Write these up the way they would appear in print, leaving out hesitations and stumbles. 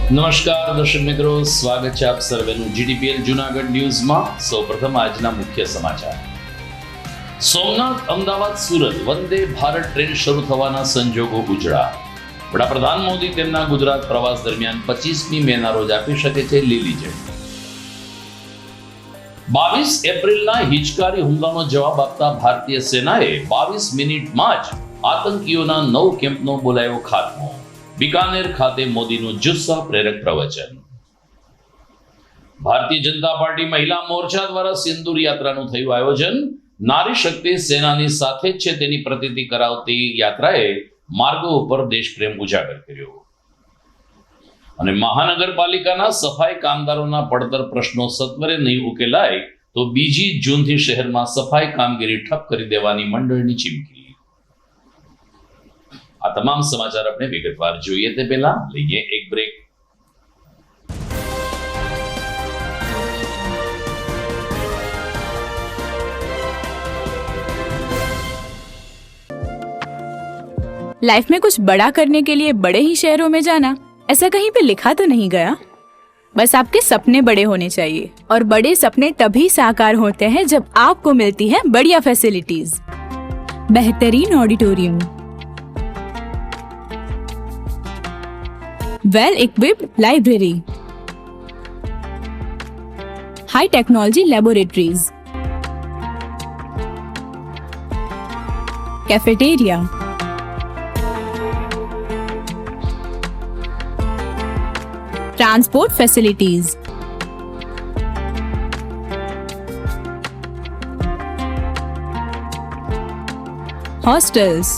નમસ્કાર દર્શક મિત્રો, સ્વાગત છે આપ સર્વેનું જીડીપીએલ જૂનાગઢ ન્યૂઝમાં। સૌપ્રથમ આજના મુખ્ય સમાચાર। સોમનાથ, અમદાવાદ, સુરત વંદે ભારત ટ્રેન શરૂ થવાના સંજોગો ઉજળા। વડાપ્રધાન મોદી તેમના ગુજરાત પ્રવાસ દરમિયાન 25મી મેના રોજ આપી શકે છે લીલી ઝંડી। 22 એપ્રિલના હિચકારી હુમલાનો જવાબ આપતા ભારતીય સેનાએ 22 મિનિટમાં જ આતંકીઓના 9 કેમ્પનો બોલાયો ખાત્મો। બીકાનેર ખાતે મોદીનું જુસ્સા પ્રેરક પ્રવચન। ભારતીય જનતા પાર્ટી મહિલા મોરચા દ્વારા સિંદૂર યાત્રાનું થયું આયોજન। નારી શક્તિ સેનાની સાથે જ છે તેની પ્રતીતિ કરાવતી યાત્રાએ માર્ગો ઉપર દેશપ્રેમ ઉજાગર કર્યો। અને મહાનગરપાલિકાના સફાઈ કામદારોના પડતર પ્રશ્નો સત્વરે નહીં ઉકેલાય તો 2 જૂનથી શહેરમાં સફાઈ કામગીરી ઠપ કરી દેવાની મંડળની ચીમકી। આ તમામ સમાચાર આપણે વિગતવાર જોઈએ તે પહેલા લઈએ એક બ્રેક। लाइफ में कुछ बड़ा करने के लिए बड़े ही शहरों में जाना, ऐसा कहीं पे लिखा तो नहीं गया। बस आपके सपने बड़े होने चाहिए, और बड़े सपने तभी साकार होते हैं जब आपको मिलती है बढ़िया फैसिलिटीज। बेहतरीन auditorium, well equipped library, high technology laboratories, cafeteria, transport facilities, hostels,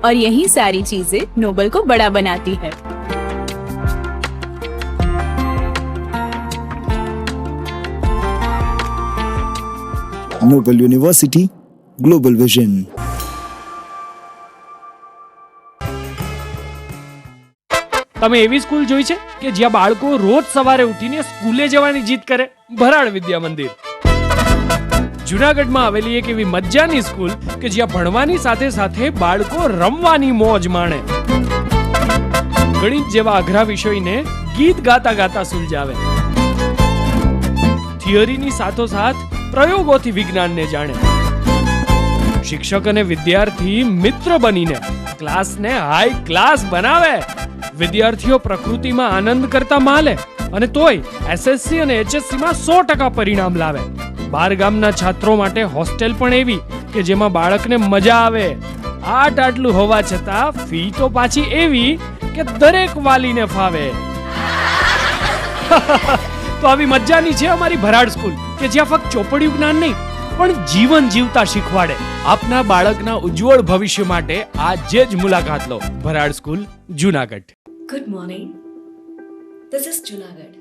और यही सारी चीजें नोबल को बड़ा बनाती है। Noble university, global vision. તમે એવી સ્કૂલ જોઈ છે કે જ્યાં બાળકો રોજ સવારે ઉઠીને સ્કૂલે જવાની જીદ કરે? ભરાડ વિદ્યા મંદિર જૂનાગઢમાં આવેલી એક એવી મજાની સ્કૂલ કે જ્યાં ભણવાની સાથે સાથે બાળકો રમવાની મોજ માણે। ગણિત જેવા અઘરા વિષયને ગીત ગાતા ગાતા સુલઝાવે। થિયરીની સાથોસાથ પ્રયોગોથી વિજ્ઞાનને જાણે। શિક્ષક અને વિદ્યાર્થી મિત્ર બનીને ક્લાસને હાઈ ક્લાસ બનાવે। વિદ્યાર્થીઓ પ્રકૃતિમાં આનંદ કરતા માલે અને તોય એસએસસી અને એચએસસી માં 100% પરિણામ લાવે। બાર ગામના છાત્રો માટે હોસ્ટેલ પણ એવી કે જેમાં બાળકને મજા આવે। આટલું હોવા છતાં ફી તો પાછી એવી કે દરેક વાલીને ફાવે। તો આવી મજાની છે અમારી ભરાડ સ્કૂલ કે જ્યાં ફક્ત ચોપડિયું જ્ઞાન નહીં પણ જીવન જીવતા શીખવાડે। આપના બાળકના ઉજ્જવળ ભવિષ્ય માટે આજે જ મુલાકાત લો। Bharad school, Junagadh. Good morning. This is Junagadh.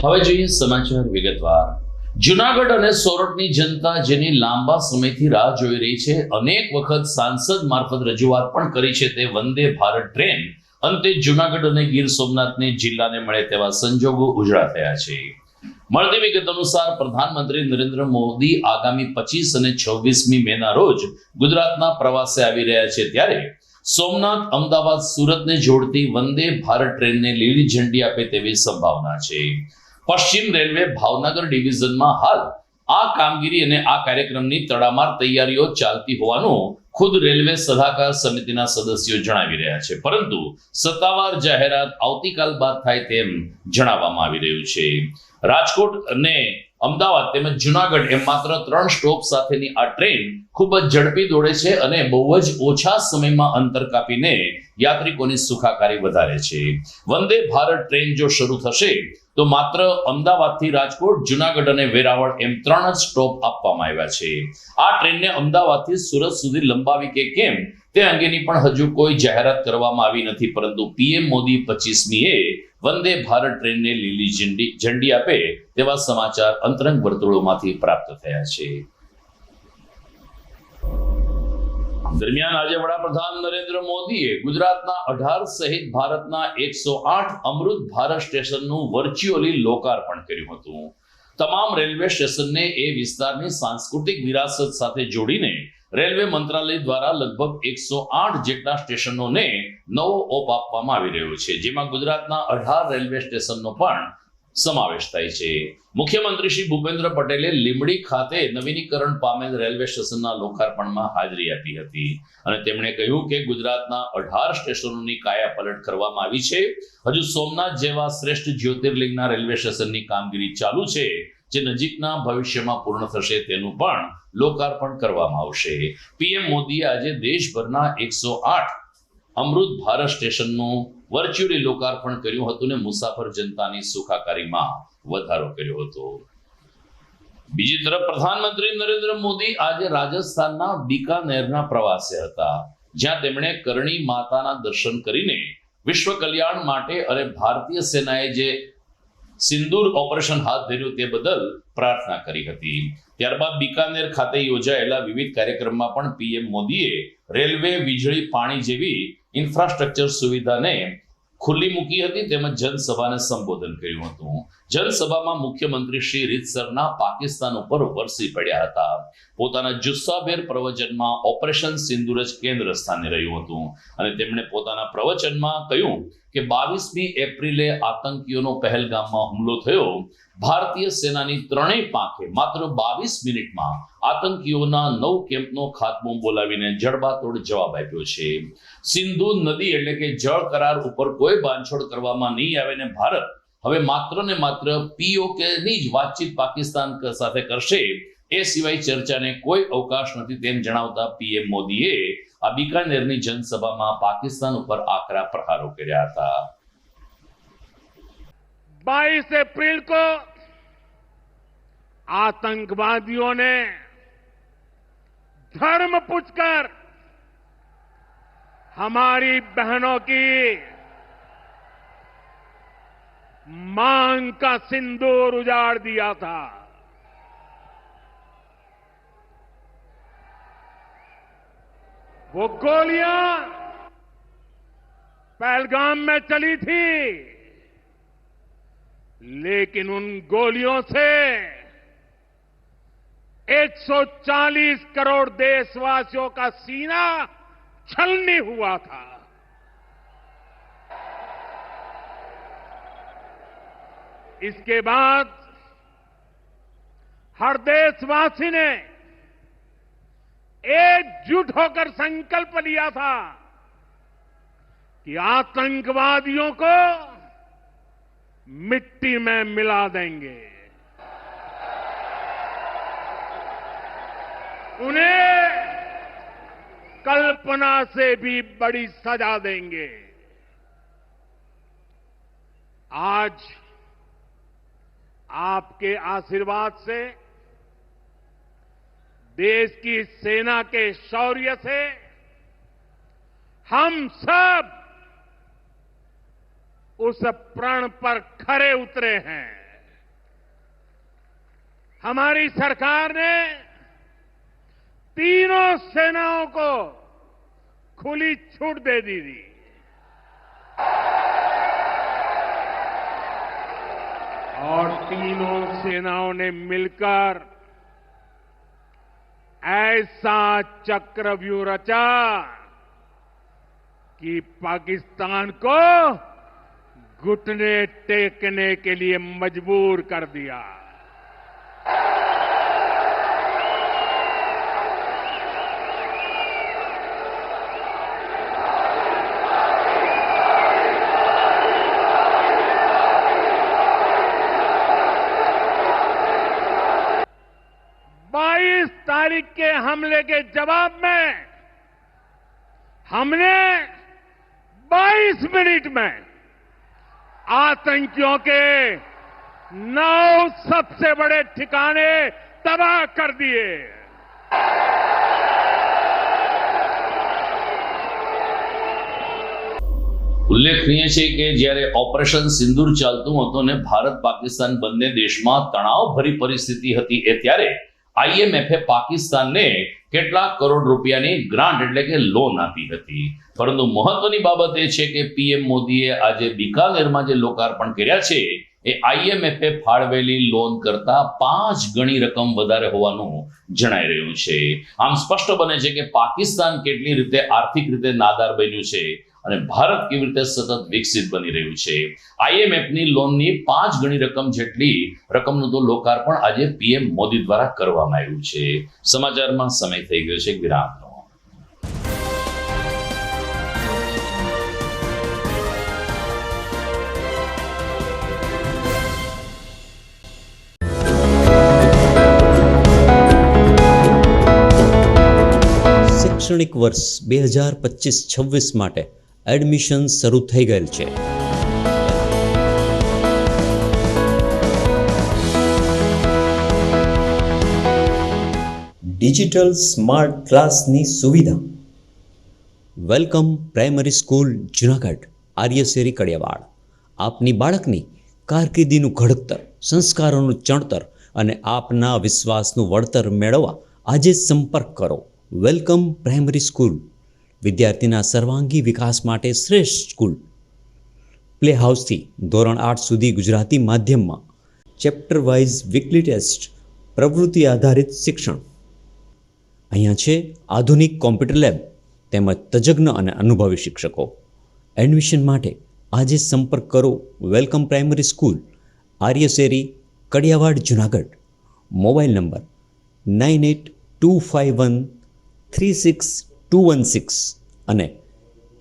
હવે જોઈએ સમાચાર વિગતવાર। જૂનાગઢ અને સોરઠની જનતા જેની લાંબા સમયથી રાહ જોઈ રહી છે, અનેક વખત સાંસદ મારફત રજૂઆત પણ કરી છે, તે વંદે ભારત ટ્રેન અંતે જૂનાગઢ અને ગીર સોમનાથને જિલ્લાને મળે તેવા સંજોગો ઉજળા થયા છે। મળતી વિગત અનુસાર પ્રધાનમંત્રી નરેન્દ્ર મોદી આગામી 25 અને 26મી મેના રોજ ગુજરાતના પ્રવાસે આવી રહ્યા છે, ત્યારે સોમનાથ, અમદાવાદ, સુરતને જોડતી વંદે ભારત ટ્રેનને લીલી ઝંડી આપે તેવી સંભાવના છે. પશ્ચિમ રેલવે ભાવનગર ડિવિઝનમાં હાલ આ કામગીરી અને આ કાર્યક્રમની તડામાર તૈયારીઓ ચાલતી હોવાનું ખુદ રેલવે સલાહકાર સમિતિના સદસ્યો જણાવી રહ્યા છે, પરંતુ સત્તાવાર જાહેરાત આવતીકાલ બાદ થાય તેમ જણાવવામાં આવી રહ્યું છે. રાજકોટ અને અમદાવાદ તેમજ જુનાગઢ એમ માત્ર 3 સ્ટોપ સાથેની આ ટ્રેન ખૂબ જ ઝડપી દોડે છે અને બહુ જ ઓછા સમયમાં અંતર કાપીને યાત્રિકોની સુખાકારી વધારે છે. વંદે ભારત ટ્રેન જો શરૂ થશે તો માત્ર અમદાવાદથી રાજકોટ, જુનાગઢ અને વેરાવળ એમ 3 જ સ્ટોપ આપવામાં આવ્યા છે. આ ટ્રેનને અમદાવાદથી સુરત સુધી લંબાવી કે કેમ તે અંગેની પણ હજુ કોઈ જાહેરાત કરવામાં આવી નથી, પરંતુ પીએમ મોદી 25મીએ વંદે ભારત ટ્રેનને લીલી ઝંડી આપે તેવા સમાચાર અંતરંગ વર્તુળોમાંથી પ્રાપ્ત થયા છે. દરમિયાન આજે વડાપ્રધાન નરેન્દ્ર મોદીએ ગુજરાતના 18 સહિત ભારતના 108 અમૃત ભારત સ્ટેશનનું વર્ચ્યુઅલી લોકાર્પણ કર્યું હતું. તમામ રેલવે સ્ટેશનને એ વિસ્તારની સાંસ્કૃતિક વિરાસત સાથે જોડીને રેલવે મંત્રાલય દ્વારા લગભગ 108 જેટલા સ્ટેશનોને નવો ઓપ આપવામાં આવી રહ્યો છે, જેમાં ગુજરાતના 18 રેલવે સ્ટેશનનો પણ સમાવેશ થાય છે. મુખ્યમંત્રી શ્રી ભૂપેન્દ્ર પટેલે લીંબડી ખાતે નવીનીકરણ પામેલ રેલવે સ્ટેશનના લોકાર્પણમાં હાજરી આપી હતી અને તેમણે કહ્યું કે ગુજરાતના 18 સ્ટેશનોની કાયાપલટ કરવામાં આવી છે. હજુ સોમનાથ જેવા શ્રેષ્ઠ જ્યોતિર્લિંગના રેલવે સ્ટેશનની કામગીરી ચાલુ છે, જે નજીકના ભવિષ્યમાં પૂર્ણ થશે તેનું પણ લોકાર્પણ કરવામાં આવશે. પીએમ મોદીએ આજે દેશભરના 108 અમૃત ભારત સ્ટેશનનું વર્ચ્યુઅલી લોકાર્પણ કર્યું હતું અને મુસાફર જનતાની સુખાકારીમાં વધારો કર્યો હતો. બીજી તરફ પ્રધાનમંત્રી નરેન્દ્ર મોદી આજે રાજસ્થાનના બીકાનેરના પ્રવાસે હતા, જ્યાં તેમણે કરણી માતાના દર્શન કરીને વિશ્વ કલ્યાણ માટે અને ભારતીય સેનાએ જે સિંદૂર ઓપરેશન હાથ ધર્યું તે બદલ પ્રાર્થના કરી હતી. ત્યારબાદ બીકાનેર ખાતે યોજાયેલા વિવિધ કાર્યક્રમમાં પણ પીએમ મોદીએ રેલવે, વીજળી, પાણી જેવી ઇન્ફ્રાસ્ટ્રક્ચર સુવિધાને ખુલ્લી મૂકી હતી, તેમજ જનસભાને સંબોધન કર્યું હતું. જનસભામાં મુખ્યમંત્રી શ્રી રીતસરના પાકિસ્તાન ઉપર વરસી પડ્યા હતા. પોતાના જુસ્સાભેર પ્રવચનમાં ઓપરેશન સિંદૂર જ કેન્દ્ર સ્થાને રહ્યું હતું અને તેમણે પોતાના પ્રવચનમાં કહ્યું કે 22મી એપ્રિલે આતંકીઓનો પહેલગામમાં હુમલો થયો. ભારતીય સેનાની 3 પાંખે માત્ર 22 મિનિટમાં આતંકીઓના 9 કેમ્પનો ખાત્મો બોલાવીને જડબાતોડ જવાબ આપ્યો છે. સિંધુ નદી એટલે કે જળ કરાર ઉપર કોઈ બાંધછોડ કરવામાં નહીં આવે ને ભારત હવે માત્ર ને માત્ર પીઓકેની જ વાતચીત પાકિસ્તાન સાથે કરશે, એ સિવાય ચર્ચાને કોઈ અવકાશ નથી તેમ જણાવતા પીએમ મોદીએ આ બીકાનેરની જનસભામાં પાકિસ્તાન ઉપર આકરા પ્રહારો કર્યા હતા. 22 अप्रैल को आतंकवादियों ने धर्म पूछकर हमारी बहनों की मांग का सिंदूर उजाड़ दिया था. वो गोलियां पहलगाम में चली थी, लेकिन उन गोलियों से 140 करोड़ देशवासियों का सीना छलनी हुआ था. इसके बाद हर देशवासी ने एकजुट होकर संकल्प लिया था कि आतंकवादियों को मिट्टी में मिला देंगे, उन्हें कल्पना से भी बड़ी सजा देंगे. आज आपके आशीर्वाद से, देश की सेना के शौर्य से हम सब उस प्रण पर खरे उतरे हैं. हमारी सरकार ने तीनों सेनाओं को खुली छूट दे दी थी. और तीनों सेनाओं ने मिलकर ऐसा चक्रव्यूह रचा कि पाकिस्तान को घुटने टेकने के लिए मजबूर कर दिया। तारीख के हमले के जवाब में हमने 22 मिनट में आतंकियों के 9 सबसे बड़े ठिकाने तबाह कर दिए। ઉલ્લેખનીય છે કે જ્યારે ઓપરેશન સિંદૂર ચાલતું હતું અને ભારત પાકિસ્તાન બંને દેશમાં તણાવભરી પરિસ્થિતિ હતી એ ત્યારે આઈએમએફે પાકિસ્તાનને કેટલાક કરોડ રૂપિયાની ગ્રાન્ટ એટલે કે લોન આપી હતી, પરંતુ મહત્વની બાબત એ છે કે પીએમ મોદીએ આજે બિકાનેરમાં જે લોકાર્પણ કર્યા છે એ આઈએમએફે ફાળવેલી લોન કરતા 5 ગણી રકમ વધારે હોવાનું જણાઈ રહ્યું છે. આમ સ્પષ્ટ બને છે કે પાકિસ્તાન કેટલી રીતે આર્થિક રીતે નાદાર બન્યું છે અને ભારત કેવી રીતે સતત વિકસિત બની રહ્યું છે. આઈએમએફની લોનની 5 ગણી રકમ જેટલી રકમનું તો લોકાર્પણ આજે પીએમ મોદી દ્વારા કરવામાં આવ્યું છે. સમાચારમાં સમય થઈ ગયો છે વિરામનો. શૈક્ષણિક વર્ષ 2025-26 માટે એડમિશન શરૂ થઈ ગયેલ છે. ડિજિટલ સ્માર્ટ ક્લાસની સુવિધા. Welcome primary school Junagadh, Aryasheri Kadiyawad. આપની બાળકની કારકિર્દીનું ઘડતર, સંસ્કારોનું ચણતર અને આપના વિશ્વાસનું વળતર મેળવવા આજે સંપર્ક કરો. વેલકમ પ્રાઇમરી સ્કૂલ વિદ્યાર્થીના સર્વાંગી વિકાસ માટે શ્રેષ્ઠ સ્કૂલ. પ્લે હાઉસથી ધોરણ 8 સુધી ગુજરાતી માધ્યમમાં ચેપ્ટર વાઇઝ વીકલી ટેસ્ટ, પ્રવૃત્તિ આધારિત શિક્ષણ. અહીંયા છે આધુનિક કોમ્પ્યુટર લેબ તેમજ તજજ્ઞ અને અનુભવી શિક્ષકો. એડમિશન માટે આજે સંપર્ક કરો. Welcome primary school, Aryasheri Kadiyawad, Junagadh. Mobile number 9825136216 અને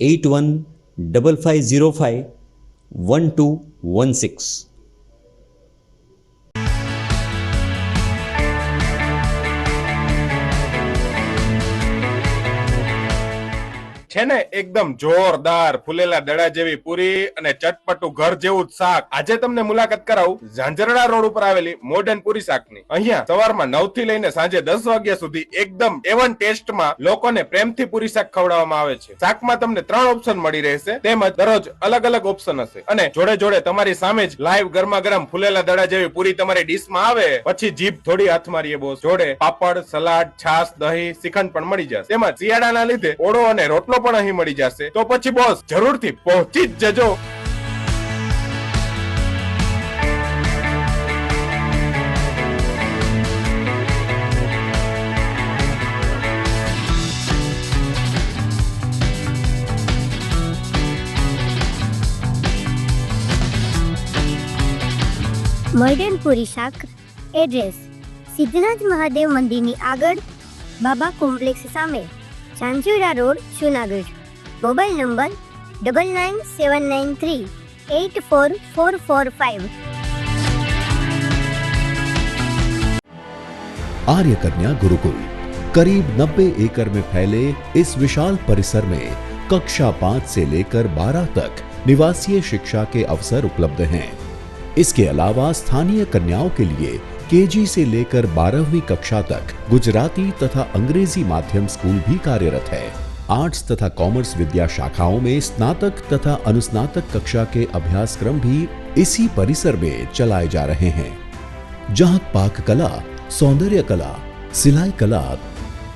8155051216. છે ને એકદમ જોરદાર ફૂલેલા દડા જેવી પૂરી અને ચટપટું ઘર જેવું જ શાક. આજે તમને મુલાકાત કરાવું ઝાંઝરડા રોડ ઉપર આવેલી મોડર્ન પૂરી શાકની. અહીંયા સવારમાં 9 થી લઈને સાંજે 10 વાગ્યા સુધી એકદમ એવન ટેસ્ટમાં લોકોને પ્રેમથી પૂરી શાક ખવડાવવામાં આવે છે. શાકમાં તમને 3 ઓપ્શન મળી રહેશે, તેમજ દરરોજ અલગ અલગ ઓપ્શન હશે અને જોડે જોડે તમારી સામે જ લાઈવ ગરમા ગરમ ફૂલેલા દડા જેવી પૂરી તમારી ડીશમાં આવે પછી જીભ થોડી હાથ મારીએ બોસ. જોડે પાપડ, સલાડ, છાશ, દહીં, શ્રીખંડ પણ મળી જશે. તેમજ શિયાળાના લીધે ઓળો અને રોટલો પણ અહીં મળી જશે. તો પછી બોસ જરૂરથી પહોંચી જ જજો. મોડર્ન પૂરી શાક. એડ્રેસ સિદ્ધનાથ મહાદેવ મંદિરની આગળ, બાબા કોમ્પ્લેક્સ સામે, Zanzarda road, Junagadh. Mobile number 9979384445. आर्य कन्या गुरुकुल करीब 90 एकड़ में फैले इस विशाल परिसर में कक्षा 5 से लेकर 12 तक निवासीय शिक्षा के अवसर उपलब्ध हैं. इसके अलावा स्थानीय कन्याओं के लिए केजी से लेकर 12वीं कक्षा तक गुजराती तथा अंग्रेजी माध्यम स्कूल भी कार्यरत है. आर्ट्स तथा कॉमर्स विद्या शाखाओं में स्नातक तथा अनुस्नातक कक्षा के अभ्यासक्रम भी इसी परिसर में चलाए जा रहे हैं, जहां पाक कला, सौंदर्य कला, सिलाई कला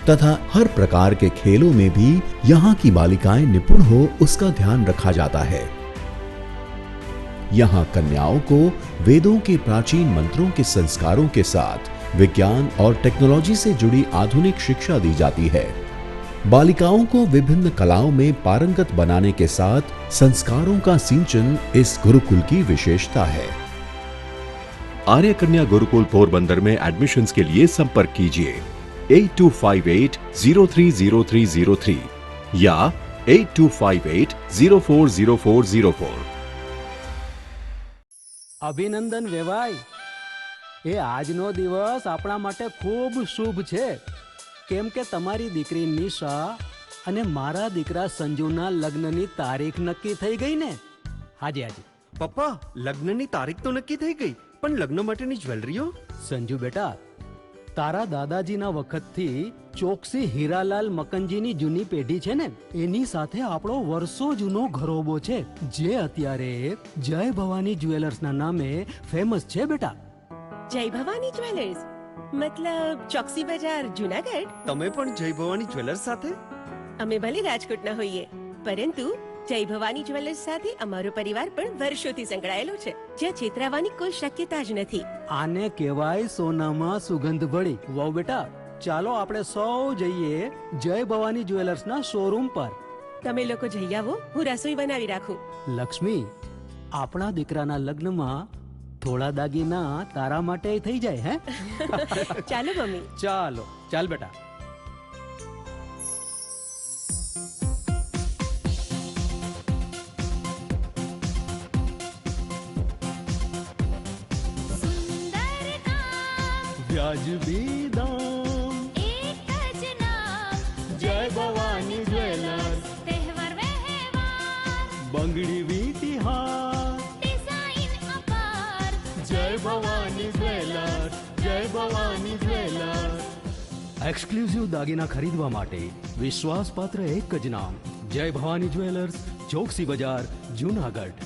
तथा हर प्रकार के खेलों में भी यहाँ की बालिकाएं निपुण हो उसका ध्यान रखा जाता है. यहाँ कन्याओं को वेदों के प्राचीन मंत्रों के संस्कारों के साथ विज्ञान और टेक्नोलॉजी से जुड़ी आधुनिक शिक्षा दी जाती है। बालिकाओं को विभिन्न कलाओं में पारंगत बनाने के साथ संस्कारों का सिंचन इस गुरुकुल की विशेषता है। आर्य कन्या गुरुकुल पोरबंदर में एडमिशन्स के लिए संपर्क कीजिए 8258030303 या 8258040404। અભિનંદન વેવાય, એ આજનો દિવસ આપણા માટે ખૂબ શુભ છે, કેમ કે તમારી દીકરી નિશા અને મારા દીકરા સંજુના લગ્નની તારીખ નક્કી થઈ ગઈ ને. હાજી હાજી પપ્પા, લગ્નની તારીખ તો નક્કી થઈ ગઈ, પણ લગ્ન માટેની જ્વેલરીઓ? સંજુ બેટા, તારા દાદાજીના વખતથી ચોકસી હીરાલાલ મકનજીની જૂની પેઢી છે ને, એની સાથે આપણો વર્ષો જૂનો ઘરોબો છે, જે અત્યારે જય ભવાની જ્વેલર્સના નામે ફેમસ છે બેટા. જય ભવાની જ્વેલર્સ મતલબ ચોકસી બજાર જુનાગઢ? તમે પણ જય ભવાની જ્વેલર્સ સાથે? અમે ભલે રાજકોટના હોઈએ, પરંતુ જય ભવાની જ્વેલર્સ સાથે અમારો પરિવાર પણ વર્ષોથી સંકળાયેલો છે, જ્યાં છેતરાવાની કોઈ શક્યતા જ નથી. આને કહેવાય સોનામાં સુગંધ ભળી. વાવ બેટા, ચાલો આપણે સૌ જઈએ જય ભવાની જ્વેલર્સના શોરૂમ પર. તમે લોકો જઈ આવો, હું રસોઈ બનાવી રાખું. લક્ષ્મી, આપણા દીકરાના લગ્નમાં થોડા દાગીના તારા માટે થઈ જાય. હે ચાલો મમ્મી. ચાલો ચાલ બેટા. વ્યાજબી દામ, એક જ નામ, જય ભવાની જ્વેલર્સ. તહેવાર વ્યવહાર, બંગડી વીટી હાર, ડિઝાઇન અપાર, જય ભવાની જ્વેલર્સ, જય ભવાની જ્વેલર્સ. એક્સક્લુઝિવ દાગીના ખરીદવા માટે વિશ્વાસપાત્ર એક જ નામ, જય ભવાની જ્વેલર્સ, ચોકસી બજાર, જુનાગઢ.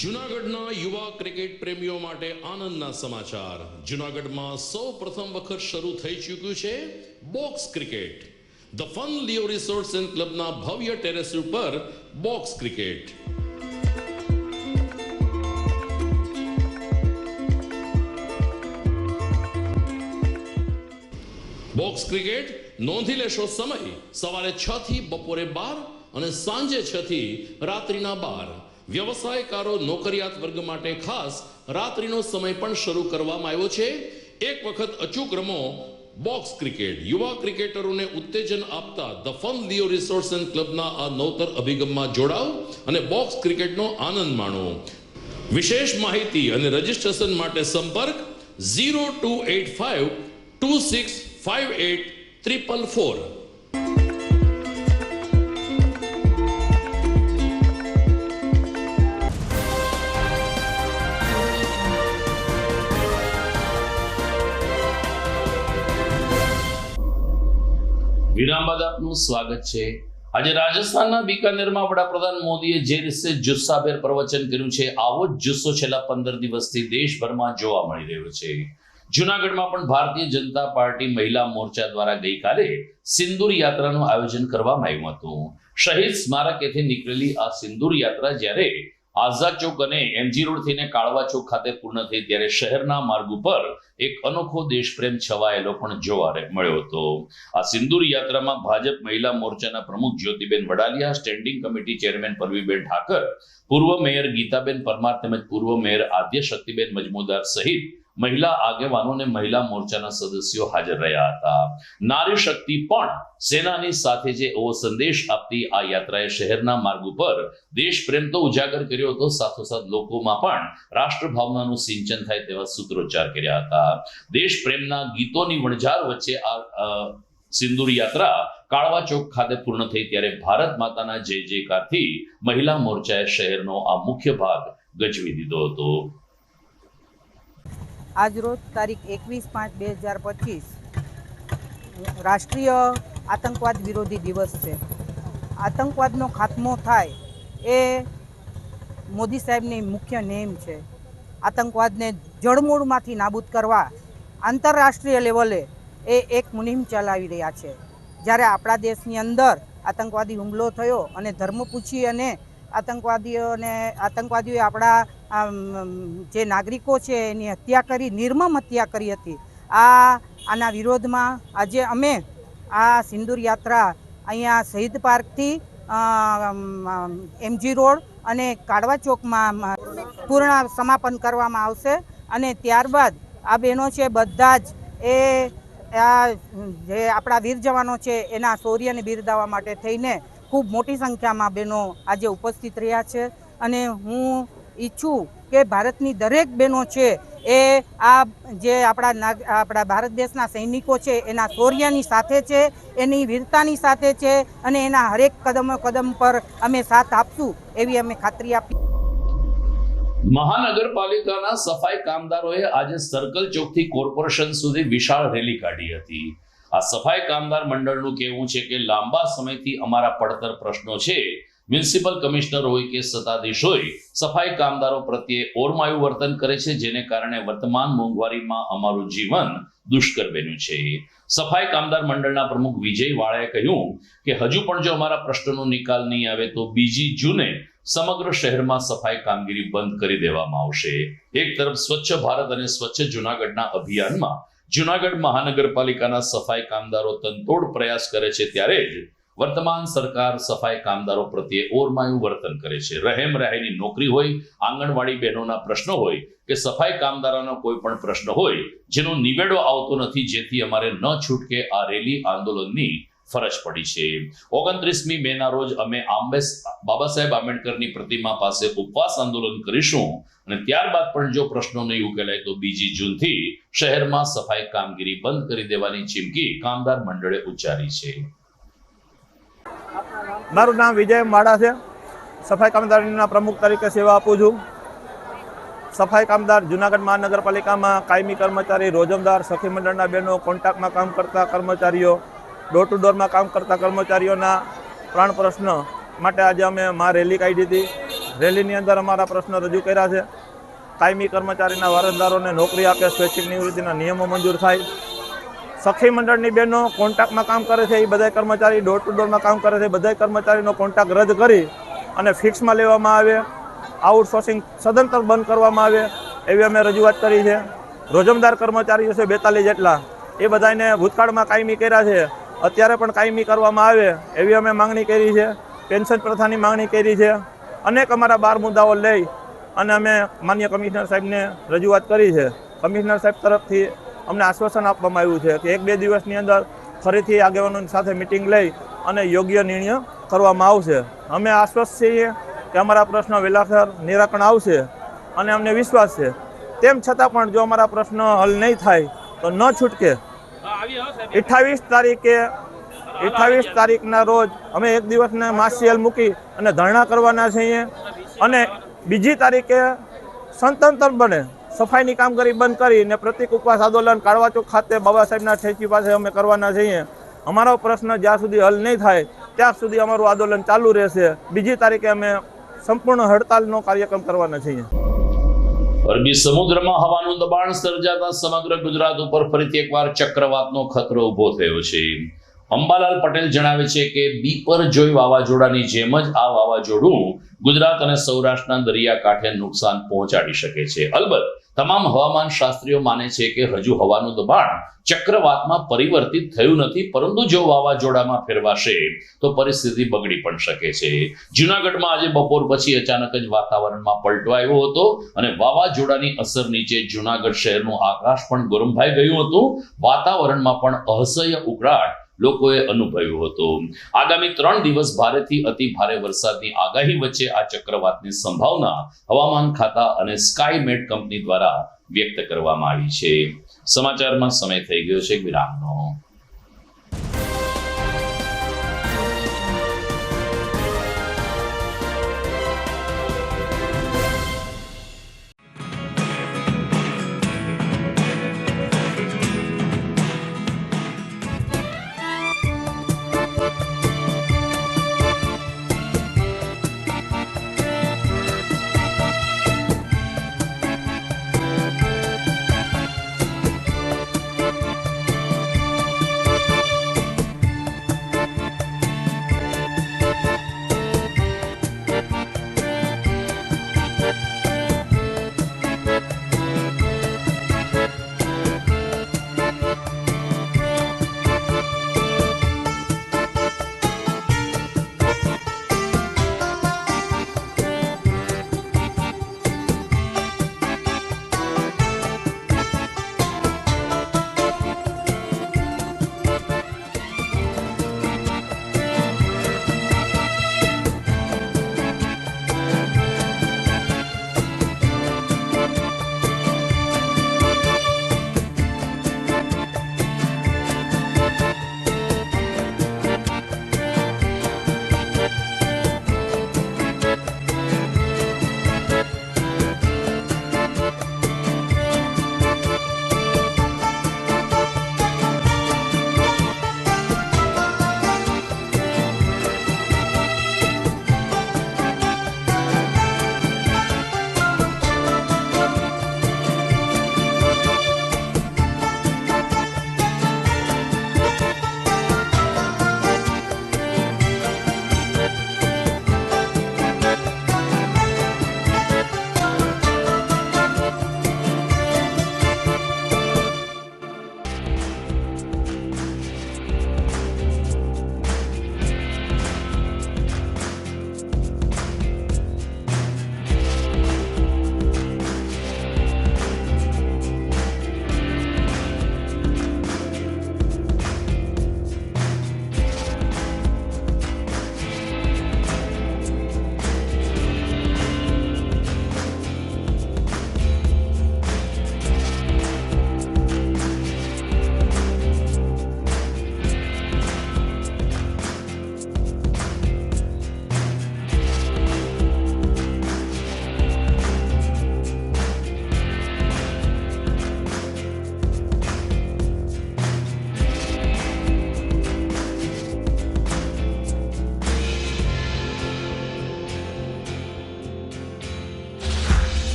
જૂનાગઢના યુવા ક્રિકેટ પ્રેમીઓ માટે આનંદના સમાચાર. જૂનાગઢમાં સૌ પ્રથમ વખત શરૂ થઈ ચૂક્યું છે box cricket. The fun Leo resorts and ક્લબના ભવ્ય ટેરેસ ઉપર બોક્સ ક્રિકેટ. બોક્સ ક્રિકેટ નોંધી લેશો સમય સવારે 6 થી બપોરે 12 અને સાંજે 6 થી રાત્રિના 12. વ્યવસાયકારો, નોકરિયાત વર્ગ માટે ખાસ રાત્રિનો સમય પણ શરૂ કરવામાં આવ્યો છે. એક વખત અચૂક રમો બોક્સ ક્રિકેટ. યુવા ક્રિકેટરોને ઉત્તેજન આપતા the fun Leo resorts and ક્લબના આ નવતર અભિગમમાં જોડાઓ અને બોક્સ ક્રિકેટનો આનંદ માણો. વિશેષ માહિતી અને રજીસ્ટ્રેશન માટે સંપર્ક 0285 2658 444. વિરામ બાદ આપનું સ્વાગત છે. આજે રાજસ્થાનના બીકાનેરમાં વડાપ્રધાન મોદીએ જે રીતે જુસ્સાભેર પ્રવચન કર્યું છે, આવો જ જુસ્સો છેલ્લા 15 દિવસથી દેશભરમાં જોવા મળી રહ્યો છે. જૂનાગઢમાં પણ ભારતીય જનતા પાર્ટી મહિલા મોરચા દ્વારા ગઈકાલે સિંદૂર યાત્રાનું આયોજન કરવામાં આવ્યું હતું. શહીદ સ્મારકેથી નીકળેલી આ સિંદૂર યાત્રા જ્યારે આઝાદ ચોક અને એમજી રોડ થઈને કાળવા ચોક ખાતે પૂર્ણ થઈ ત્યારે શહેરના માર્ગ ઉપર એક અનોખો દેશપ્રેમ છવાયેલો પણ જોવા મળ્યો હતો. આ સિંદૂર યાત્રામાં ભાજપ મહિલા મોરચાના પ્રમુખ Jyotiben Vadaliya, standing committee chairman Parviben Thakar, પૂર્વ મેયર ગીતાબેન પરમાર તેમજ પૂર્વ મેયર આદ્ય શક્તિબેન મજમુદાર સહિત મહિલા આગેવાનો અને મહિલા મોરચાના સદસ્યો હાજર રહ્યા હતા. નારી શક્તિ પણ સેનાની સાથે છે એવો સંદેશ આપતી આ યાત્રાએ શહેરના માર્ગ ઉપર દેશ પ્રેમ તો ઉજાગર કર્યો હતો, સાથોસાથ લોકોમાં પણ રાષ્ટ્ર ભાવનાનું સિંચન થાય તેવા સૂત્રોચ્ચાર કર્યા હતા. દેશ પ્રેમના ગીતોની વણઝાર વચ્ચે આ સિંદૂર યાત્રા કાળવા ચોક ખાતે પૂર્ણ થઈ ત્યારે ભારત માતાના જય જયકારથી મહિલા મોરચાએ શહેરનો આ મુખ્ય ભાગ ગજવી દીધો હતો. આજરોજ તારીખ 21/5/2025 રાષ્ટ્રીય આતંકવાદ વિરોધી દિવસ છે. આતંકવાદનો ખાત્મો થાય એ મોદી સાહેબની મુખ્ય નેમ છે. આતંકવાદને જડમૂળમાંથી નાબૂદ કરવા આંતરરાષ્ટ્રીય લેવલે એ એક મુહિમ ચલાવી રહ્યા છે. જ્યારે આપણા દેશની અંદર આતંકવાદી હુમલો થયો અને ધર્મ પૂછી અને આતંકવાદીઓએ આપણા જે નાગરિકો છે એની હત્યા કરી, નિર્મમ હત્યા કરી હતી. આના વિરોધમાં આજે અમે આ સિંદૂર યાત્રા અહીંયા શહીદ પાર્કથી MG રોડ અને કાળવા ચોકમાં પૂર્ણ સમાપન કરવામાં આવશે. અને ત્યારબાદ આ બહેનો છે બધા જ જે આપણા વીર જવાનો છે એના શૌર્યને બિરદાવવા માટે થઈને ખૂબ મોટી સંખ્યામાં બહેનો આજે ઉપસ્થિત રહ્યા છે. અને હું ઈચ્છું કે ભારતની દરેક બહેનો છે એ આ જે આપણા ભારત દેશના સૈનિકો છે એના શૌર્યની સાથે છે, એની વીરતાની સાથે છે અને એના હરેક કદમ પર અમે સાથ આપશું એવી અમે ખાતરી આપી. મહાનગરપાલિકાના સફાઈ કામદારોએ આજે સર્કલ ચોકથી કોર્પોરેશન સુધી વિશાળ રેલી કાઢી હતી. આ સફાઈ કામદાર મંડળનું કહેવું છે કે લાંબા સમયથી અમારા પડતર પ્રશ્નો છે. મ્યુનિસિપલ કમિશનર હોય કે સત્તાધીશ હોય, સફાઈ કામદારો પ્રત્યે ઓરમાયું વર્તન કરે છે, જેને કારણે વર્તમાન મોંઘવારીમાં અમારું જીવન દુષ્કર બન્યું છે. સફાઈ કામદાર મંડળના પ્રમુખ વિજય વાળાએ કહ્યું કે હજુ પણ જો અમારા પ્રશ્નોનો નિકાલ નહીં આવે તો 2 જૂને સમગ્ર શહેરમાં સફાઈ કામગીરી બંધ કરી દેવામાં આવશે. એક તરફ સ્વચ્છ ભારત અને સ્વચ્છ જૂનાગઢના અભિયાનમાં જૂનાગઢ મહાનગરપાલિકાના સફાઈ કામદારો તનતોડ પ્રયાસ કરે છે, ત્યારે જ વર્તમાન સરકાર સફાઈ કામદારો પ્રત્યે ઓરમાયું વર્તન કરે છે. રહેમ રહેની નોકરી હોય, આંગણવાડી બહેનોના પ્રશ્નો હોય કે સફાઈ કામદારોનો કોઈ પણ પ્રશ્ન હોય જેનો નિવેડો આવતો નથી, જેથી અમારે ન છૂટકે આ રેલી આંદોલનની ફરજ પડી છે. 29મી મેના રોજ અમે બાબા સાહેબ આંબેડકરની પ્રતિમા પાસે ઉપવાસ આંદોલન કરીશું અને ત્યારબાદ પણ જો પ્રશ્નો નહીં ઉકેલાય તો 2 જૂનથી શહેરમાં સફાઈ કામગીરી બંધ કરી દેવાની ચીમકી કામદાર મંડળે ઉચ્ચારી છે. મારું નામ વિજય માળા છે. સફાઈ કામદારના પ્રમુખ તરીકે સેવા આપું છું. સફાઈ કામદાર જૂનાગઢ મહાનગરપાલિકામાં કાયમી કર્મચારી, રોજમદાર, સખી મંડળના બહેનો, કોન્ટ્રાક્ટમાં કામ કરતા કર્મચારીઓ, ડોર ટુ ડોરમાં કામ કરતા કર્મચારીઓના પ્રાણ પ્રશ્ન માટે આજે અમે રેલી કાઢી હતી. રેલીની અંદર અમારા પ્રશ્નો રજૂ કર્યા છે. કાયમી કર્મચારીના વારસદારોને નોકરી આપે, સ્વૈચ્છિક નિવૃત્તિના નિયમો મંજૂર થાય. સખી મંડળની બહેનો કોન્ટ્રાક્ટમાં કામ કરે છે, એ બધા કર્મચારી ડોર ટુ ડોરમાં કામ કરે છે, બધા કર્મચારીનો કોન્ટ્રાક્ટ રદ કરી અને ફિક્સમાં લેવામાં આવે, આઉટસોર્સિંગ સદંતર બંધ કરવામાં આવે એવી અમે રજૂઆત કરી છે. રોજમદાર કર્મચારીઓ છે 42 જેટલા, એ બધાને ભૂતકાળમાં કાયમી કર્યા છે, અત્યારે પણ કાયમી કરવામાં આવે એવી અમે માંગણી કરી છે. પેન્શન પ્રથાની માંગણી કરી છે. અનેક અમારા 12 મુદ્દાઓ લઈ અને અમે માન્ય કમિશનર સાહેબને રજૂઆત કરી છે. કમિશનર સાહેબ તરફથી અમને આશ્વાસન આપવામાં આવ્યું છે કે 1-2 દિવસની અંદર ફરીથી આગેવાનોની સાથે મિટિંગ લઈ અને યોગ્ય નિર્ણય કરવામાં આવશે. અમે આશ્વસ્ત છીએ કે અમારા પ્રશ્નો વહેલાસર નિરાકરણ આવશે અને અમને વિશ્વાસ છે. તેમ છતાં પણ જો અમારા પ્રશ્નો હલ નહીં થાય તો ન છૂટકે 28 તારીખના રોજ અમે 1 દિવસના માસિયલ મૂકી અને ધરણા કરવાના છીએ અને 2જી તારીખે સતંતર બને સફાઈની કામગીરી બંધ કરીને પ્રતિક ઉપવાસ આંદોલન કાળવા ચોક ખાતે બાબા સાહેબના ઠેકી પાસે અમે કરવાના છીએ. અમારો પ્રશ્ન જ્યાં સુધી હલ નહીં થાય ત્યાં સુધી અમારું આંદોલન ચાલુ રહેશે. 2જી તારીખે અમે સંપૂર્ણ હડતાલનો કાર્યક્રમ કરવાના છીએ. અરબી સમુદ્રમાં હવાનું દબાણ સર્જાતા સમગ્ર ગુજરાત ઉપર ફરીથી એકવાર ચક્રવાતનો ખતરો ઊભો થયો છે. અંબાલાલ પટેલ જણાવે છે કે બીપરજોય વાવાઝોડાની જેમ જ આ વાવાઝોડું ગુજરાત અને સૌરાષ્ટ્રના દરિયાકાંઠે નુકસાન પહોંચાડી શકે છે. અલબત્ત તમામ હવામાન શાસ્ત્રીઓ માને છે કે હજુ હવાનું દબાણ ચક્રવાતમાં પરિવર્તિત થયું નથી, પરંતુ જો વાવાઝોડામાં ફેરવાશે તો પરિસ્થિતિ બગડી પણ શકે છે. જૂનાગઢમાં આજે બપોર પછી અચાનક જ વાતાવરણમાં પલટો આવ્યો હતો અને વાવાઝોડાની અસર નીચે જૂનાગઢ શહેરનું આકાશ પણ ગરમાઈ ગયું હતું. વાતાવરણમાં પણ અસહ્ય ઉકળાટ લોકોએ અનુભવ્યું હતું. આગામી 3 દિવસ ભારેથી અતિ ભારે વરસાદની આગાહી વચ્ચે આ ચક્રવાતની સંભાવના હવામાન ખાતા અને સ્કાયમેટ કંપની દ્વારા વ્યક્ત કરવામાં આવી છે. સમાચારમાં સમય થઈ ગયો છે વિરામનો.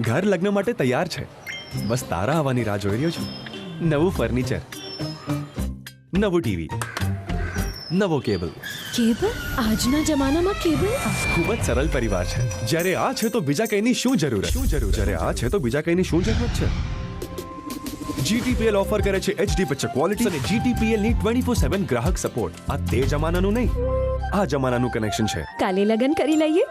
ઘર લગ્ન માટે તૈયાર છે. બસ તારા આવવાની રાહ જોઈ રહ્યો છું. નવું ફર્નિચર, નવું ટીવી, નવો કેબલ. કેબલ? આજના જમાનામાં કેબલ? ખૂબ જ સરળ પરિવાર છે. જ્યારે આ છે તો બીજા કઈની શું જરૂરત? જ્યારે આ છે તો બીજા કઈની શું જરૂરત છે? GTPL ઓફર કરે છે HD પિક્ચર ક્વોલિટી અને GTPL ની 24/7 ગ્રાહક સપોર્ટ. આ તે જમાનાનું નહીં, આ જમાનાનું કનેક્શન છે. કાલે લગન કરી લઈએ.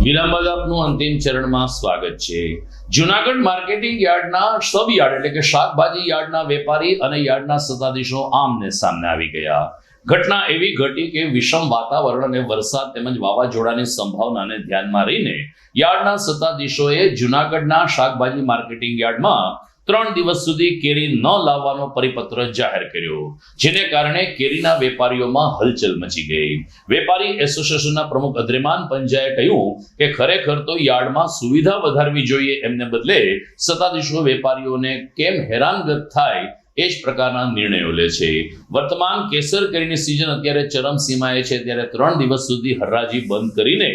વિરામ બાદ આપનું અંતિમ ચરણમાં સ્વાગત છે. જુનાગઢ માર્કેટિંગ યાર્ડના સબ યાર્ડ એટલે કે શાકભાજી યાર્ડના વેપારી અને યાર્ડના સત્તાધીશો આમને સામને આવી ગયા. ઘટના એવી ઘટી કે વિષમ વાતાવરણ અને વરસાદ તેમજ વાવાઝોડાની સંભાવનાને ધ્યાનમાં રહીને યાર્ડના સત્તાધીશોએ જુનાગઢના શાકભાજી માર્કેટિંગ યાર્ડમાં 3 દિવસ સુધી કેરી ન લાવવાનો પરિપત્ર જાહેર કર્યો, જેને કારણે કેરીના વેપારીઓમાં હલચલ મચી ગઈ. વેપારી એસોસિએશનના પ્રમુખ અદ્રેમાન પંજાએ કહ્યું કે ખરેખર તો યાર્ડમાં સુવિધા વધારવી જોઈએ, એમને બદલે સત્તાધીશો વેપારીઓને કેમ હેરાનગત થાય એ જ પ્રકારના નિર્ણયો લે છે. વર્તમાન કેસર કેરીની સિઝન અત્યારે ચરમસીમાએ છે, ત્યારે 3 દિવસ સુધી હરાજી બંધ કરીને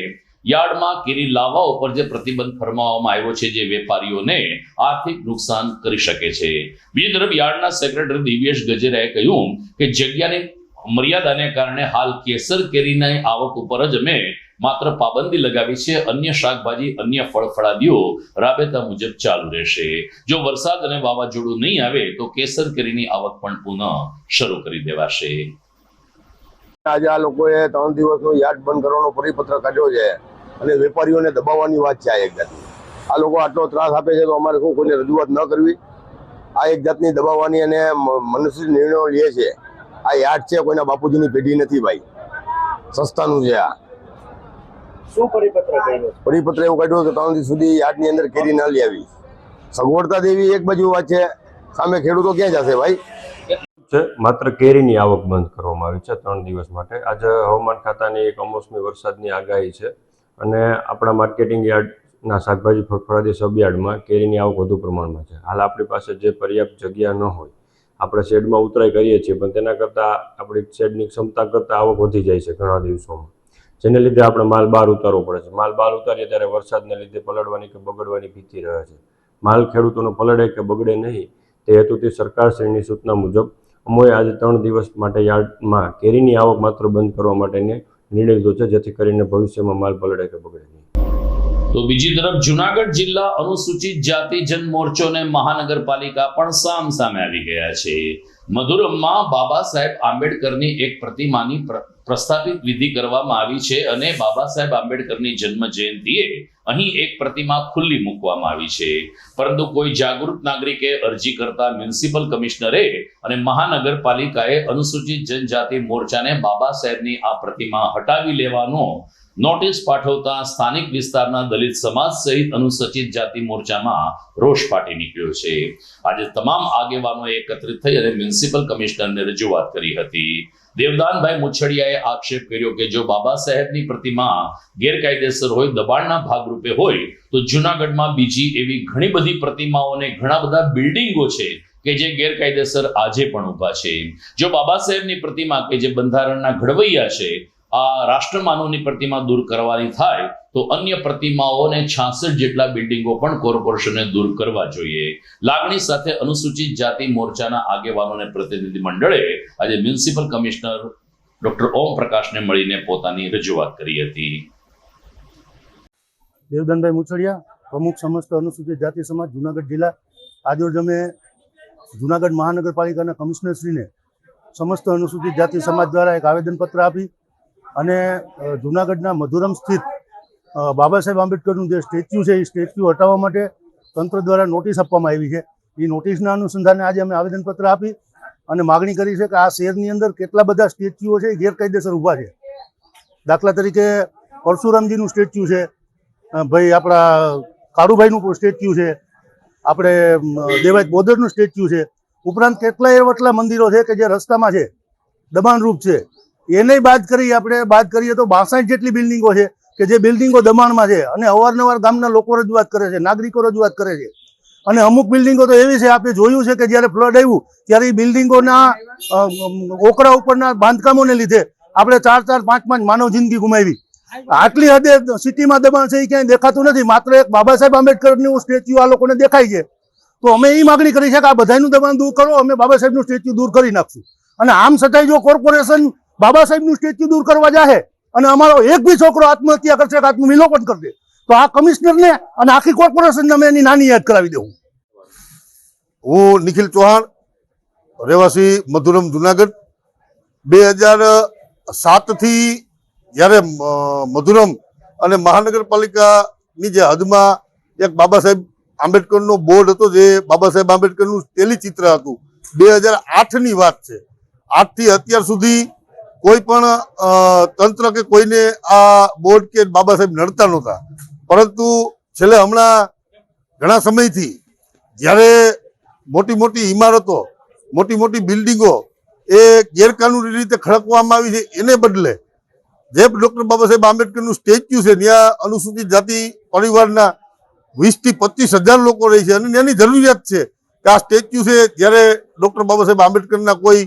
યાર્ડમાં કેરી લાવવા ઉપર જે પ્રતિબંધ ફરમાવવામાં આવ્યો છે, જે વેપારીઓને આર્થિક નુકસાન કરી શકે છે. બીજી તરફ યાર્ડના સેક્રેટરી દિવ્યેશ ગજેરાએ કહ્યું કે જગ્યાની મર્યાદાને કારણે હાલ કેસર કેરીની આવક ઉપર જ અમે માત્ર પાબંદી લગાવી છે, અન્ય શાકભાજી અન્ય ફળફળાદીઓ રાબેતા મુજબ ચાલુ રહેશે. જો વરસાદ અને વાવાઝોડું નહીં આવે તો કેસર કેરીની આવક પણ પુનઃ શરૂ કરી દેવાશે. આજે આ લોકોએ 3 દિવસનો યાર્ડ બંધ કરવાનો પરિપત્ર કાઢ્યો છે અને વેપારીઓને દબાવવાની વાત છે. આ એક જાતની આ લોકો આટલો ત્રાસ આપે છે તો અમારે શું કોઈને રજૂઆત ન કરવી? આ એક જાતની દબાવવાની અને મનુષ્ય નિર્ણયો લે છે. આ યાર્ડ છે, કોઈના બાપુજીની પેઢી નથી ભાઈ, સંસ્થાનું છે. આ શું પરિપત્ર કાઢ્યો? પરિપત્ર એવું કાઢ્યું કે 3 દિવસ સુધી યાર્ડની અંદર કેરી ન લઈ આવી. સગવડતા દેવી એક બાજુ વાત છે, સામે ખેડૂતો ક્યાં જશે ભાઈ? માત્ર કેરીની આવક બંધ કરવામાં આવી છે 3 દિવસ માટે. આજે હવામાન ખાતાની કમોસમી વરસાદની આગાહી છે અને આપણા માર્કેટિંગ યાર્ડના શાકભાજી ફળફળાદી સબયાર્ડમાં કેરીની આવક વધુ પ્રમાણમાં છે. હાલ આપણી પાસે જે પર્યાપ્ત જગ્યા ન હોય, આપણે શેડમાં ઉતરાઈ કરીએ છીએ, પણ તેના કરતાં આપણી શેડની ક્ષમતા કરતાં આવક વધી જાય છે ઘણા દિવસોમાં, જેને લીધે આપણે માલ બહાર ઉતારવો પડે છે. માલ બહાર ઉતારીએ ત્યારે વરસાદને લીધે પલળવાની કે બગડવાની ભીતિ રહે છે. માલ ખેડૂતોનો પલળે કે બગડે નહીં તે હેતુથી સરકારશ્રીની સૂચના મુજબ અમોએ આજે 3 દિવસ માટે યાર્ડમાં કેરીની આવક માત્ર બંધ કરવા માટેને નિર્ણય લીધો છે, જેથી કરીને ભવિષ્યમાં માલ પલળે કે બગડે નહીં. તો બીજી તરફ જુનાગઢ જિલ્લા અનુસૂચિત જાતિ જન મોરચો અને મહાનગરપાલિકા પણ સામસામે આવી ગયા છે. મધુરમમાં બાબા સાહેબ આંબેડકરની એક પ્રતિમાની પ્રસ્થાપિત વિધિ કરવામાં આવી છે અને બાબા સાહેબ આંબેડકરની જન્મ જયંતિએ અહીં એક પ્રતિમા ખુલ્લી મૂકવામાં આવી છે. પરંતુ કોઈ જાગૃત નાગરિકે અરજી કરતા મ્યુનિસિપલ કમિશનરે અને મહાનગરપાલિકાએ અનુસૂચિત જનજાતિ મોરચાને બાબા સાહેબની આ પ્રતિમા હટાવી લેવાનો નોટિસ પાઠવતા સ્થાનિક વિસ્તારના દલિત સમાજ સહિત અનુસૂચિત જાતિ મોરચામાં રોષ ફાટી નીકળ્યો છે. આજે તમામ આગેવાનોએ એકત્રિત થઈ અને મ્યુનિસિપલ કમિશનરને રજૂઆત કરી હતી. દેવદાનભાઈ મુછડિયાએ આક્ષેપ કર્યો કે જો બાબા સાહેબની પ્રતિમા ગેરકાયદેસર હોય, દબાણના ભાગરૂપે હોય, તો જુનાગઢમાં બીજી એવી ઘણી બધી પ્રતિમાઓને ઘણા બધા બિલ્ડિંગો છે કે જે ગેરકાયદેસર આજે પણ ઊભા છે. જો બાબા સાહેબની પ્રતિમા કે જે બંધારણના ઘડવૈયા છે આ રાષ્ટ્રમાનવની પ્રતિમા દૂર કરવાની થાય તો અન્ય પ્રતિમાઓને 66 જેટલા બિલ્ડિંગો પણ કોર્પોરેશને દૂર કરવા જોઈએ. લાગણી સાથે અનુસૂચિત જાતિ મોરચાના આગેવાનોને પ્રતિનિધિ મંડળે આજે મ્યુનિસિપલ કમિશનર ડોક્ટર ઓમ પ્રકાશને મળીને પોતાની રજૂઆત કરી હતી. દેવદાનભાઈ મુછડિયા, પ્રમુખ સમસ્ત અનુસૂચિત જાતિ સમાજ જુનાગઢ જિલ્લા. આજરોજ અમે જુનાગઢ મહાનગરપાલિકાના કમિશનરશ્રીને સમસ્ત અનુસૂચિત જાતિ સમાજ દ્વારા એક આવેદનપત્ર આપી અને જુનાગઢના મધુરમ સ્થિત બાબા સાહેબ આંબેડકરનું જે સ્ટેચ્યુ છે એ સ્ટેચ્યુ હટાવવા માટે તંત્ર દ્વારા નોટિસ આપવામાં આવી છે. એ નોટિસના અનુસંધાને આજે અમે આવેદનપત્ર આપી અને માગણી કરી છે કે આ શહેરની અંદર કેટલા બધા સ્ટેચ્યુઓ છે એ ગેરકાયદેસર ઊભા છે. દાખલા તરીકે પરશુરામજીનું સ્ટેચ્યુ છે, ભાઈ આપણા કાળુભાઈનું સ્ટેચ્યુ છે, આપણે દેવાયત બોદરનું સ્ટેચ્યુ છે, ઉપરાંત કેટલાય એટલા મંદિરો છે કે જે રસ્તામાં છે, દબાણરૂપ છે. એને બાદ કરીએ તો 62 જેટલી બિલ્ડિંગો છે કે જે બિલ્ડિંગો દબાણમાં છે અને અવારનવાર ગામના લોકો રજૂઆત કરે છે, નાગરિકો રજૂઆત કરે છે. અને અમુક બિલ્ડિંગો તો એવી છે, આપણે જોયું છે કે જ્યારે ફ્લડ આવ્યું ત્યારે એ બિલ્ડિંગોના ઓકરા ઉપરના બાંધકામોને લીધે આપણે 4-4, 5-5 માનવ જિંદગી ગુમાવી. આટલી હદે સિટીમાં દબાણ છે એ ક્યાંય દેખાતું નથી. માત્ર એક બાબા સાહેબ આંબેડકરનું સ્ટેચ્યુ આ લોકોને દેખાય છે. તો અમે એ માગણી કરી છે કે આ બધાનું દબાણ દૂર કરો, અમે બાબા સાહેબનું સ્ટેચ્યુ દૂર કરી નાખશું. અને આમ છતાંય જો કોર્પોરેશન બાબા સાહેબનું સ્ટેચ્યુ દૂર કરવા જાહે અને અમારો એક બી છોકરો આત્મહત્યા કરશે કે આત્મવિલોપન કરશે તો આ કમિશનરને અને આખી કોર્પોરેશનને અમે એની નાની યાદ કરાવી દઉં. હું નિખિલ ચૌહાણ, રહેવાસી મધુરમ જુનાગઢ. 2007 જ્યારે મધુરમ અને મહાનગરપાલિકાની જે હદમાં એક બાબા સાહેબ આંબેડકરનો બોર્ડ હતો, જે બાબા સાહેબ આંબેડકરનું તેલીચિત્ર હતું. 2008ની વાત છે. 8 થી અત્યાર સુધી કોઈ પણ તંત્ર કે કોઈને આ બોર્ડ કે બાબા સાહેબ નડતા નહોતા. પરંતુ છેલ્લે હમણાં ઘણા સમયથી જ્યારે મોટી મોટી ઇમારતો, મોટી મોટી બિલ્ડિંગો એ ગેરકાનૂની રીતે ખડકવામાં આવી છે, એને બદલે જે ડોક્ટર બાબા સાહેબ આંબેડકરનું સ્ટેચ્યુ છે ત્યાં અનુસૂચિત જાતિ પરિવારના 20 થી 25,000 લોકો રહે છે અને એની જરૂરિયાત છે કે આ સ્ટેચ્યુ છે, જ્યારે ડોક્ટર બાબા સાહેબ આંબેડકરના કોઈ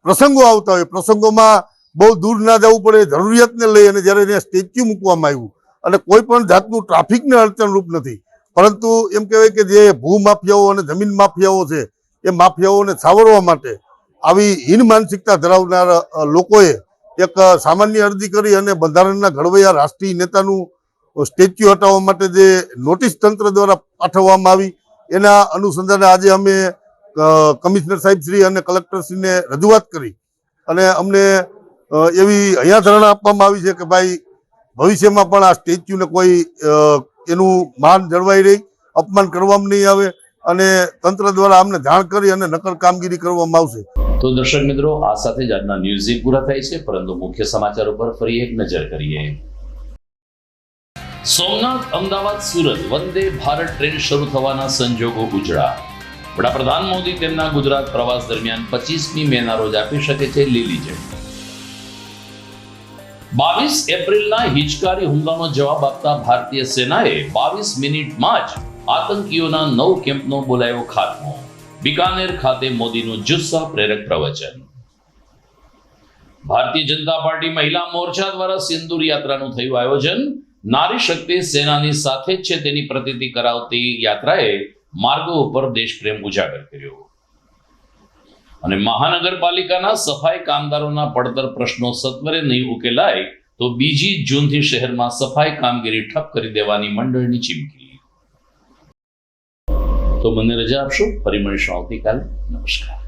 પ્રસંગો આવતા હોય, પ્રસંગોમાં બહુ દૂર ના જવું પડે, જરૂરિયાતને લઈ અને જ્યારે ત્યાં સ્ટેચ્યુ મૂકવામાં આવ્યું અને કોઈ પણ જાતનું ટ્રાફિકને અડચણરૂપ નથી. પરંતુ એમ કહેવાય કે જે ભૂમાફિયાઓ અને જમીન માફિયાઓ છે એ માફિયાઓને સાવરવા માટે આવી હીન માનસિકતા ધરાવનાર લોકોએ એક સામાન્ય અરજી કરી અને બંધારણના ઘડવૈયા રાષ્ટ્રીય નેતાનું સ્ટેચ્યુ હટાવવા માટે જે નોટિસ તંત્ર દ્વારા પાઠવવામાં આવી, એના અનુસંધાને આજે અમે કમિશનર સાહેબ શ્રી અને કલેક્ટરશ્રીને રજૂઆત કરી અને અમને એવી અહીંયા ધારણા આપવામાં આવી છે કે ભાઈ ભવિષ્યમાં પણ આ સ્ટેચ્યુને કોઈ એનું માન જળવાઈ રહી, અપમાન કરવામાં નહીં આવે અને તંત્ર દ્વારા અમને જાણ કરી અને નક્કર કામગીરી કરવામાં આવશે. તો દર્શક મિત્રો, આ સાથે જ આજના ન્યૂઝ પૂરા થાય છે, પરંતુ મુખ્ય સમાચાર ઉપર ફરી એક નજર કરીએ. સોમનાથ, અમદાવાદ, સુરત વંદે ભારત ટ્રેન શરૂ થવાના સંજોગો ઉજળા. વડાપ્રધાન મોદી તેમના ગુજરાત પ્રવાસ દરમિયાન 25મી મેના રોજ આપી શકે છે લીલી ઝંડી. 22 એપ્રિલના હિચકારી હુમલાનો જવાબ આપતા ભારતીય સેનાએ 22 મિનિટમાં જ આતંકીઓના 9 કેમ્પનો બોલાયો ખાત્મો. બિકાનેર ખાતે મોદીનું જુસ્સા પ્રેરક પ્રવચન. ભારતીય જનતા પાર્ટી મહિલા મોરચા દ્વારા સિંદૂર યાત્રાનું થયું આયોજન. નારી શક્તિ સેનાની સાથે જ છે તેની પ્રતીતિ કરાવતી યાત્રાએ માર્ગો ઉપર દેશપ્રેમ ઉજાગર કર્યો. અને મહાનગરપાલિકાના સફાઈ કામદારોના પડતર પ્રશ્નો સત્વરે નહીં ઉકેલાય તો 2 જૂનથી શહેરમાં સફાઈ કામગીરી ઠપ કરી દેવાની મંડળની ચીમકી. તો મને રજા આપશો, ફરી મળીશું આવતીકાલે. નમસ્કાર.